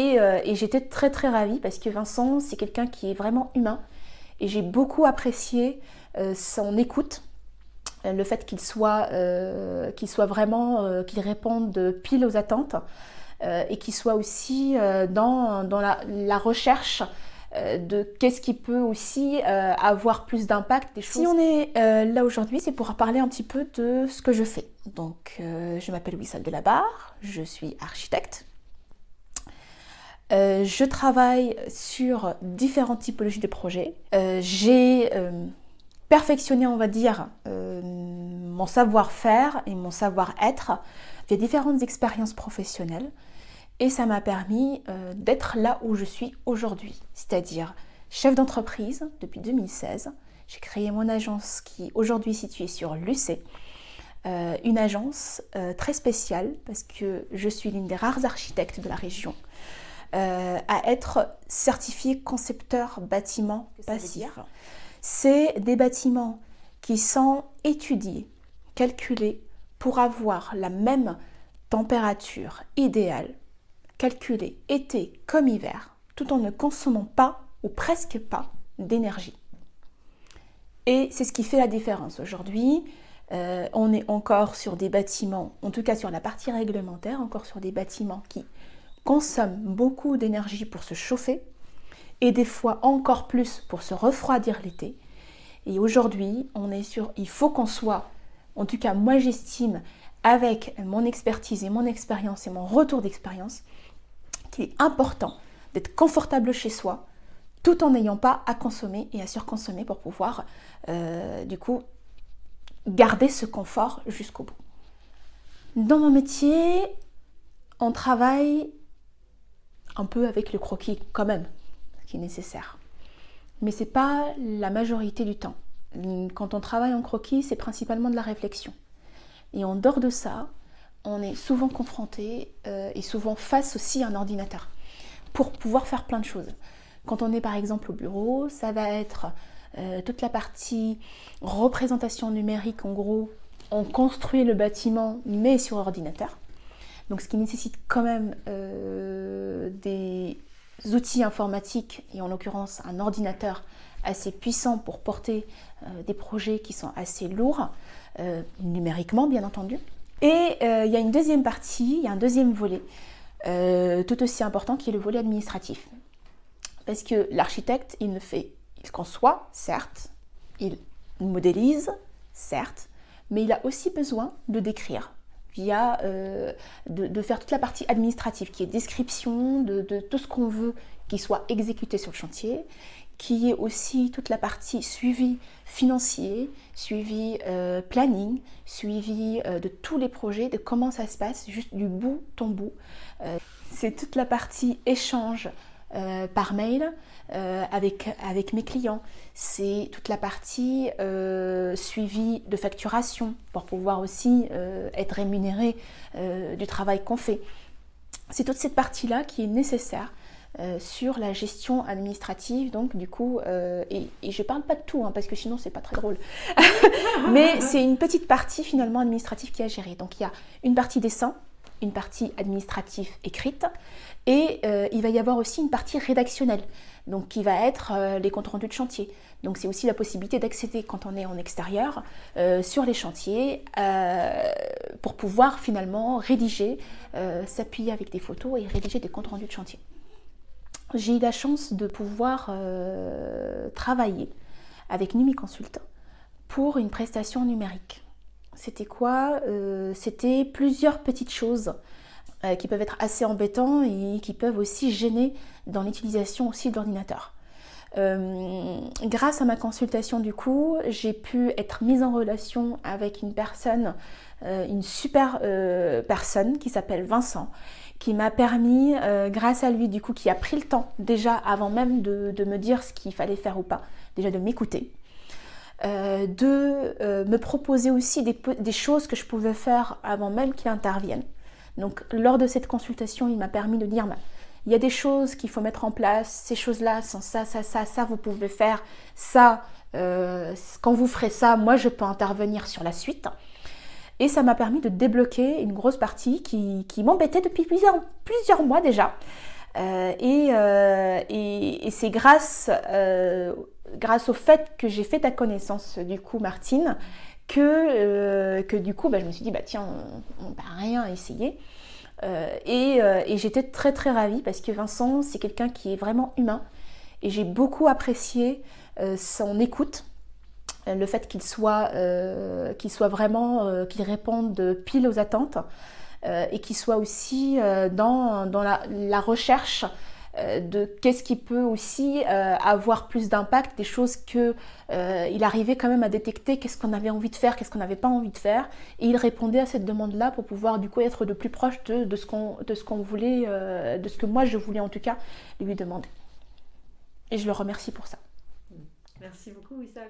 Et j'étais très très ravie parce que Vincent, c'est quelqu'un qui est vraiment humain. Et j'ai beaucoup apprécié son écoute, le fait qu'il soit vraiment, qu'il réponde pile aux attentes et qu'il soit aussi dans la recherche de qu'est-ce qui peut aussi avoir plus d'impact. Si on est là aujourd'hui, c'est pour parler un petit peu de ce que je fais. Donc, je m'appelle Wissal Delabarre, je suis architecte. Je travaille sur différentes typologies de projets. J'ai perfectionné, on va dire, mon savoir-faire et mon savoir-être via différentes expériences professionnelles. Et ça m'a permis d'être là où je suis aujourd'hui, c'est-à-dire chef d'entreprise depuis 2016. J'ai créé mon agence qui aujourd'hui est située sur Lucé, une agence très spéciale parce que je suis l'une des rares architectes de la région à être certifiée concepteur bâtiment passif. C'est des bâtiments qui sont étudiés, calculés pour avoir la même température idéale, calculée été comme hiver, tout en ne consommant pas ou presque pas d'énergie. Et c'est ce qui fait la différence. Aujourd'hui, on est encore sur des bâtiments, en tout cas sur la partie réglementaire, encore sur des bâtiments qui consomment beaucoup d'énergie pour se chauffer et des fois encore plus pour se refroidir l'été. Et aujourd'hui, il faut qu'on soit, en tout cas moi j'estime, avec mon expertise et mon expérience et mon retour d'expérience, qu'il est important d'être confortable chez soi tout en n'ayant pas à consommer et à surconsommer pour pouvoir du coup garder ce confort jusqu'au bout. Dans mon métier, on travaille un peu avec le croquis quand même, ce qui est nécessaire. Mais ce n'est pas la majorité du temps. Quand on travaille en croquis, c'est principalement de la réflexion. Et en dehors de ça, on est souvent confronté et souvent face aussi à un ordinateur pour pouvoir faire plein de choses. Quand on est par exemple au bureau, ça va être toute la partie représentation numérique. En gros, on construit le bâtiment mais sur ordinateur. Donc ce qui nécessite quand même des outils informatiques et en l'occurrence un ordinateur assez puissant pour porter des projets qui sont assez lourds, numériquement bien entendu. Et il y a une deuxième partie, il y a un deuxième volet tout aussi important qui est le volet administratif. Parce que l'architecte, il conçoit, certes, il modélise, certes, mais il a aussi besoin de décrire via de faire toute la partie administrative qui est description de tout ce qu'on veut qui soit exécuté sur le chantier, qui est aussi toute la partie suivi financier, suivi planning, suivi de tous les projets, de comment ça se passe, juste du bout en bout. C'est toute la partie échange par mail avec mes clients. C'est toute la partie suivi de facturation pour pouvoir aussi être rémunéré du travail qu'on fait. C'est toute cette partie-là qui est nécessaire sur la gestion administrative, donc du coup, et je parle pas de tout, parce que sinon c'est pas très drôle, mais c'est une petite partie finalement administrative qui est à gérer. Donc il y a une partie dessin, une partie administrative écrite, et il va y avoir aussi une partie rédactionnelle, donc qui va être les comptes rendus de chantier. Donc c'est aussi la possibilité d'accéder quand on est en extérieur sur les chantiers pour pouvoir finalement rédiger, s'appuyer avec des photos et rédiger des comptes rendus de chantier. J'ai eu la chance de pouvoir travailler avec Numiconsult pour une prestation numérique. C'était quoi ? C'était plusieurs petites choses qui peuvent être assez embêtantes et qui peuvent aussi gêner dans l'utilisation aussi de l'ordinateur. Grâce à ma consultation du coup, j'ai pu être mise en relation avec une personne, une super personne qui s'appelle Vincent, qui m'a permis, grâce à lui du coup, qui a pris le temps déjà avant même de me dire ce qu'il fallait faire ou pas, déjà de m'écouter, de me proposer aussi des choses que je pouvais faire avant même qu'il intervienne. Donc lors de cette consultation, il m'a permis de dire il y a des choses qu'il faut mettre en place, ces choses-là sont ça, vous pouvez faire ça, quand vous ferez ça, moi je peux intervenir sur la suite. Et ça m'a permis de débloquer une grosse partie qui m'embêtait depuis plusieurs mois déjà, Et c'est grâce au fait que j'ai fait ta connaissance, du coup, Martine, que du coup, je me suis dit, tiens, on va rien essayer. Et j'étais très très ravie parce que Vincent, c'est quelqu'un qui est vraiment humain. Et j'ai beaucoup apprécié son écoute, le fait qu'il soit vraiment, qu'il réponde pile aux attentes et qu'il soit aussi dans la recherche de qu'est-ce qui peut aussi avoir plus d'impact, des choses que il arrivait quand même à détecter, qu'est-ce qu'on avait envie de faire, qu'est-ce qu'on n'avait pas envie de faire, et il répondait à cette demande-là pour pouvoir du coup être le plus proche de ce qu'on voulait, de ce que moi je voulais en tout cas lui demander. Et je le remercie pour ça. Merci beaucoup, Wissal.